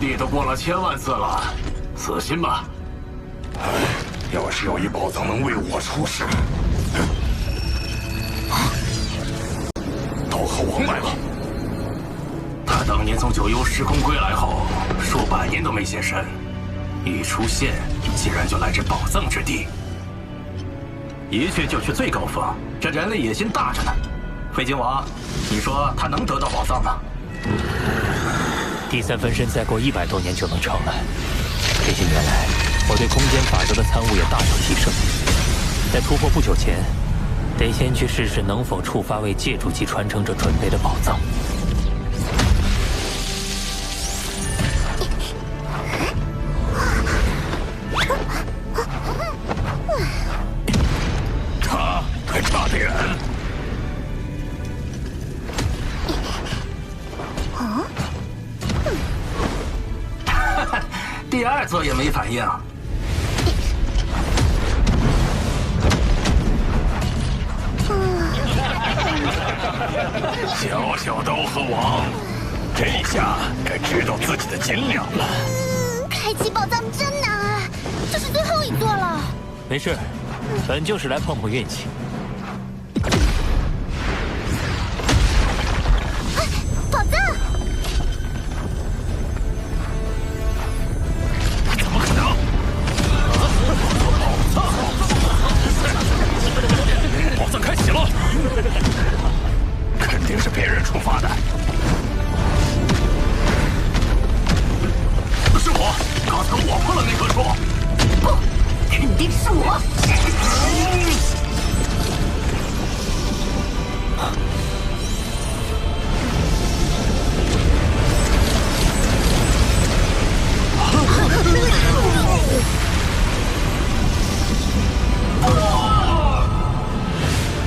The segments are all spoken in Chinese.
地都过了千万次了，死心吧。要是有一宝藏能为我出世，刀和王来了。他当年从九幽时空归来后，数百年都没现身，一出现竟然就来至宝藏之地。一去就去最高峰，这人类野心大着呢。飞行王，你说他能得到宝藏吗？第三分身再过100多年就能成了。这些年来，我对空间法则的参悟也大有提升。在突破不久前，得先去试试能否触发为借助级传承者准备的宝藏。他还差得远。第二座也没反应。小小刀和王，这下该知道自己的斤两了。开启宝藏真难啊，这是最后一座了。没事，本就是来碰碰运气。宝藏！怎么可能？宝藏开启了，肯定是别人触发的。是我，刚才我碰了那棵树。不，肯定是我。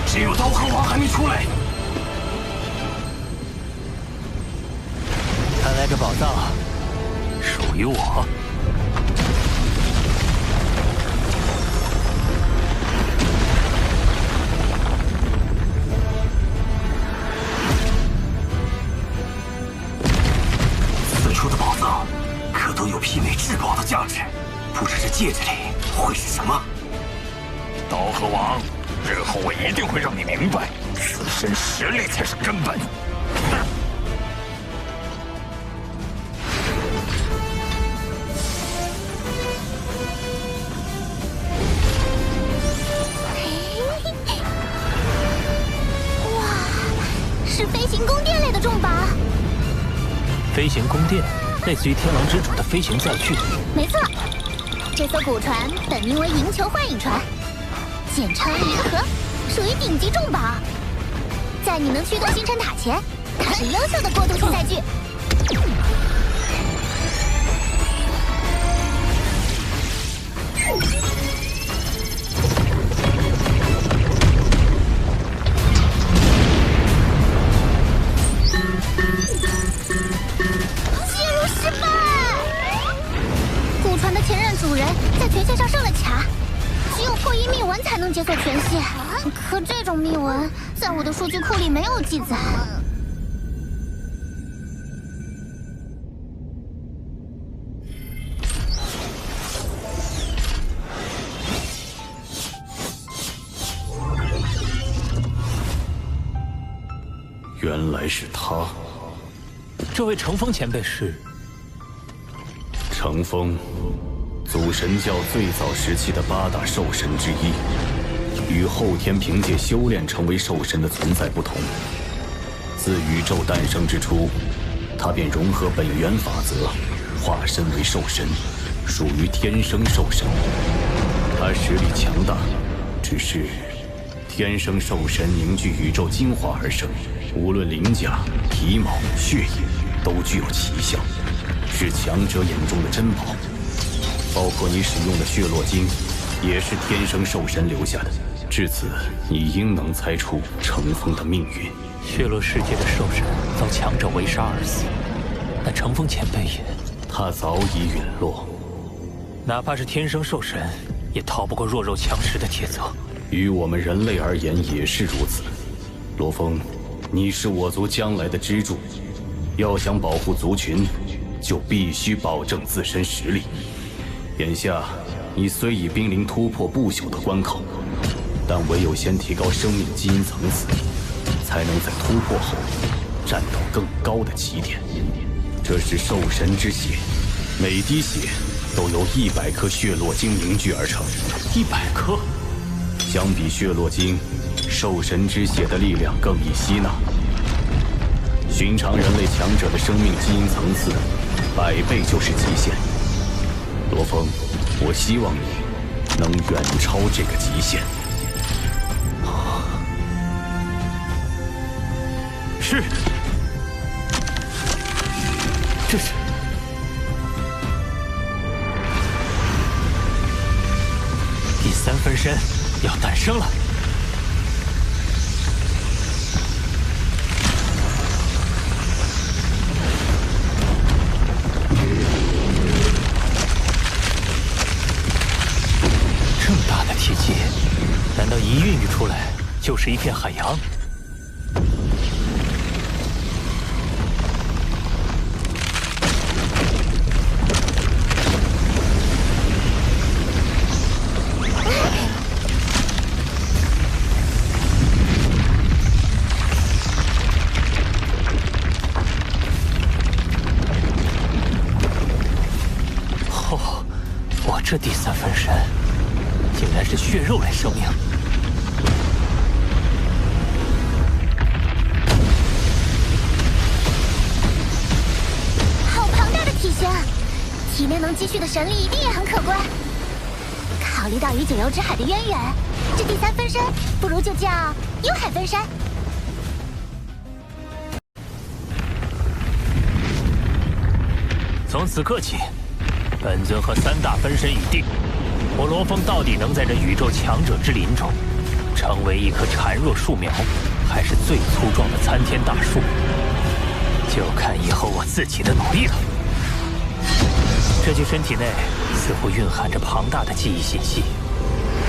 只有刀和王还没出来。看来这宝藏属于我。此处的宝藏可都有媲美至宝的价值，不知这戒指里会是什么？刀和王，日后我一定会让你明白，自身实力才是根本。是飞行宫殿类的重宝。飞行宫殿，类似于天狼之主的飞行载具。没错，这艘古船本名为银球幻影船，简称银河，属于顶级重宝。在你能驱动星辰塔前，它是优秀的过渡性载具。接入失败！古船的前任主人在权限上设了卡，只有破译密文才能解锁权限。可这种密文在我的数据库里没有记载。原来是他。这位乘风前辈是？乘风，祖神教最早时期的8大兽神之一，与后天凭借修炼成为兽神的存在不同。自宇宙诞生之初，他便融合本源法则，化身为兽神，属于天生兽神。他实力强大，只是天生兽神凝聚宇宙精华而生，无论鳞甲、皮毛、血液，都具有奇效，是强者眼中的珍宝。包括你使用的血络晶，也是天生兽神留下的。至此，你应能猜出乘风的命运。血落世界的兽神遭强者围杀而死，那乘风前辈也……他早已陨落。哪怕是天生兽神，也逃不过弱肉强食的铁则。于我们人类而言也是如此。罗峰，你是我族将来的支柱，要想保护族群，就必须保证自身实力。眼下，你虽已濒临突破不朽的关口，但唯有先提高生命基因层次，才能在突破后站到更高的起点。这是兽神之血，每滴血都由100颗血络晶凝聚而成。100颗。相比血络晶，兽神之血的力量更易吸纳。寻常人类强者的生命基因层次，100倍就是极限。罗峰，我希望你能远超这个极限。是。这是。第3分身要诞生了。这么大的体积，难道一孕育出来就是一片海洋？这第3分身竟然是血肉类生命，好庞大的体型，体内能积蓄的神力一定也很可观。考虑到与九幽之海的渊源，这第3分身不如就叫幽海分身。从此刻起，本尊和3大分身已定，我罗峰到底能在这宇宙强者之林中，成为一棵孱弱树苗，还是最粗壮的参天大树，就看以后我自己的努力了。这具身体内似乎蕴含着庞大的记忆信息，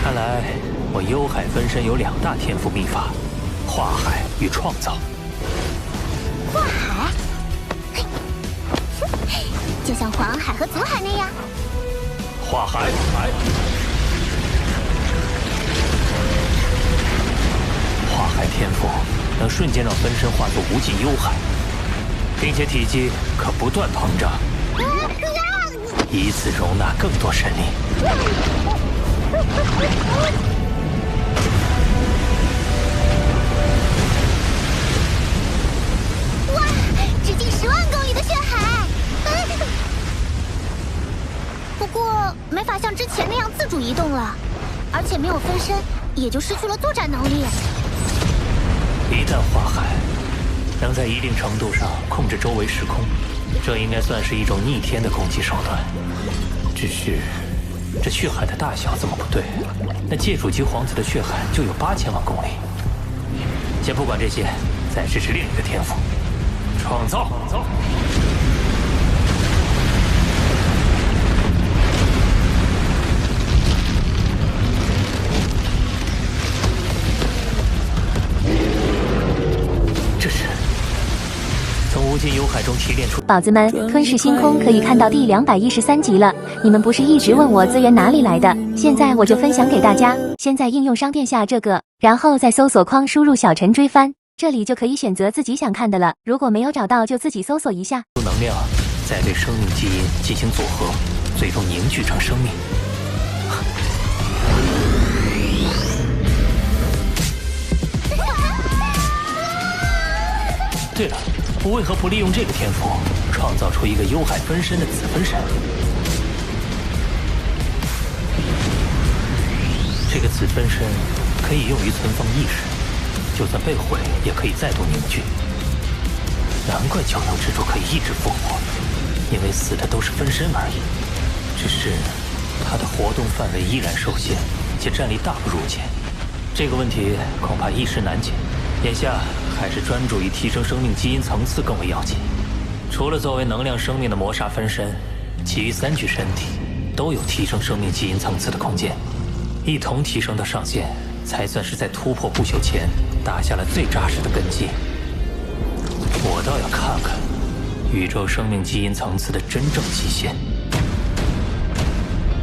看来我幽海分身有2大天赋秘法：化海与创造。化海？就像黄海和祖海那样。化海，化海天赋能瞬间让分身化作无尽幽海，并且体积可不断膨胀，以此容纳更多神力。哇，直径10万公里的血海！不过没法像之前那样自主移动了，而且没有分身，也就失去了作战能力。一旦化海，能在一定程度上控制周围时空，这应该算是一种逆天的攻击手段。只是这血海的大小怎么不对？那界主级皇子的血海就有8000万公里。先不管这些，再试试另一个天赋：创造。无尽幽海中提炼出。宝子们，吞噬星空可以看到第213集了。你们不是一直问我资源哪里来的？现在我就分享给大家。先在应用商店下这个，然后在搜索框输入小陈追番，这里就可以选择自己想看的了。如果没有找到，就自己搜索一下。能量再对生命基因进行组合，最终凝聚成生命。对了，我为何不利用这个天赋，创造出一个幽海分身的子分身？这个子分身可以用于存放意识，就算被毁，也可以再度凝聚。难怪九幽之主可以一直复活，因为死的都是分身而已。只是他的活动范围依然受限，且战力大不如前。这个问题恐怕一时难解。眼下还是专注于提升生命基因层次更为要紧。除了作为能量生命的磨砂分身，其余3具身体都有提升生命基因层次的空间，一同提升到上限，才算是在突破不朽前打下了最扎实的根基。我倒要看看，宇宙生命基因层次的真正极限。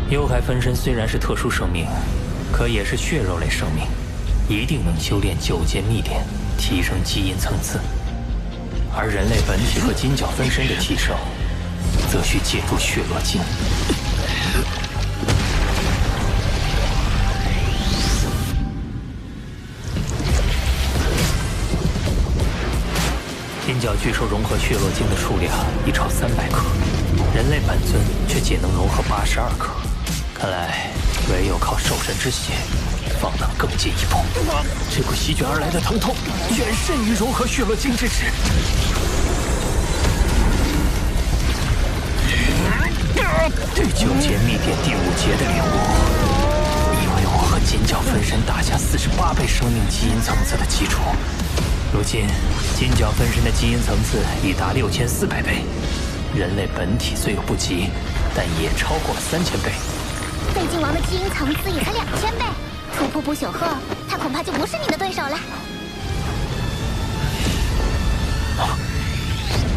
幽海分身虽然是特殊生命，可也是血肉类生命，一定能修炼9阶秘典，提升基因层次。而人类本体和金角分身的提升，则需借助血罗晶。金角巨兽融合血罗晶的数量已超300克，人类本尊却仅能融合82克。看来唯有靠兽神之血，方能更进一步。这股席卷而来的疼痛，远甚于融合血罗晶之时。对9阶秘典第5节的领悟，以为我和金角分身打下48倍生命基因层次的基础。如今，金角分身的基因层次已达6400倍，人类本体虽有不及，但也超过了3000倍。废金王的基因层次也才2000倍，突破不朽后，他恐怕就不是你的对手了。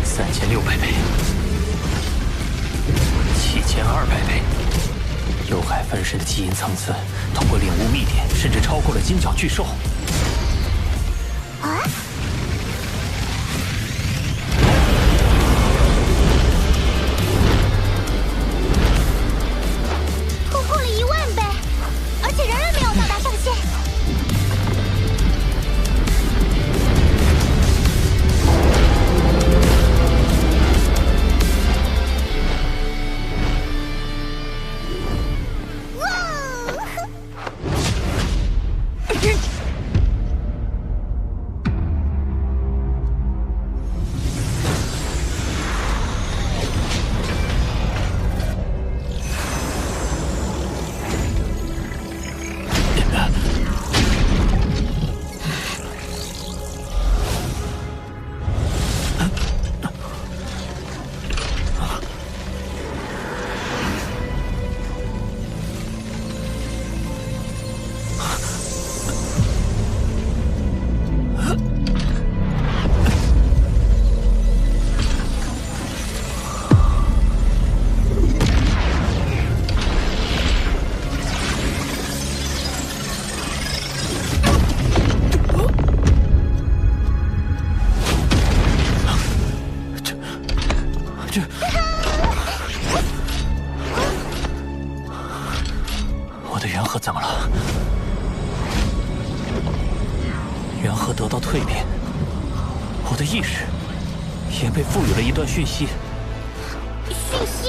3600倍，7200倍，幽海分身的基因层次通过领悟秘典，甚至超过了金角巨兽。啊！突破了10000倍，而且仍然没有到达上限。我的元核怎么了？元核得到蜕变，我的意识也被赋予了一段讯息。讯息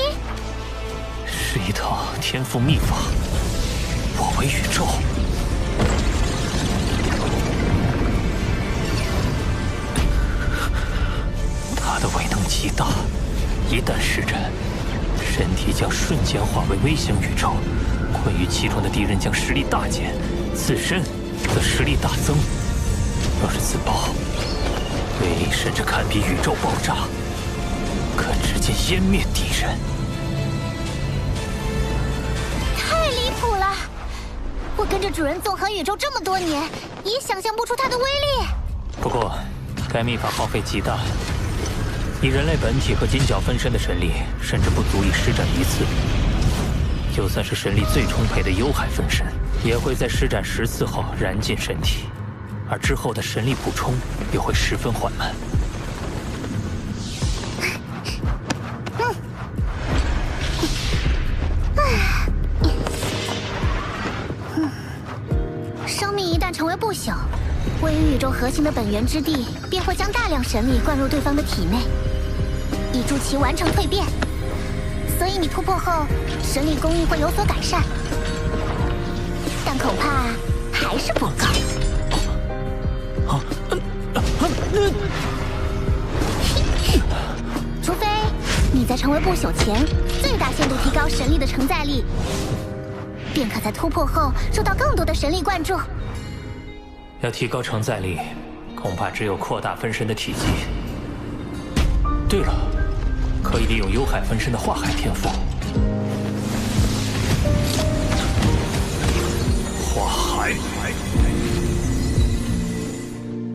是一套天赋秘法。我为宇宙。它的威能极大，一旦施展，身体将瞬间化为微型宇宙，困于其中的敌人将实力大减，自身则实力大增。若是自爆，威力甚至堪比宇宙爆炸，可直接湮灭敌人。太离谱了！我跟着主人纵横宇宙这么多年，也想象不出它的威力。不过，该秘法耗费极大，以人类本体和金角分身的神力，甚至不足以施展一次。就算是神力最充沛的幽海分身，也会在施展10次后燃尽身体，而之后的神力补充又会十分缓慢。生命一旦成为不朽，位于宇宙核心的本源之地便会将大量神力灌入对方的体内，以助其完成蜕变。所以你突破后，神力供应会有所改善，但恐怕还是不够。除非你在成为不朽前，最大限度提高神力的承载力，便可在突破后受到更多的神力灌注。要提高承载力，恐怕只有扩大分身的体积。对了，可以利用幽海分身的化海天赋。化海。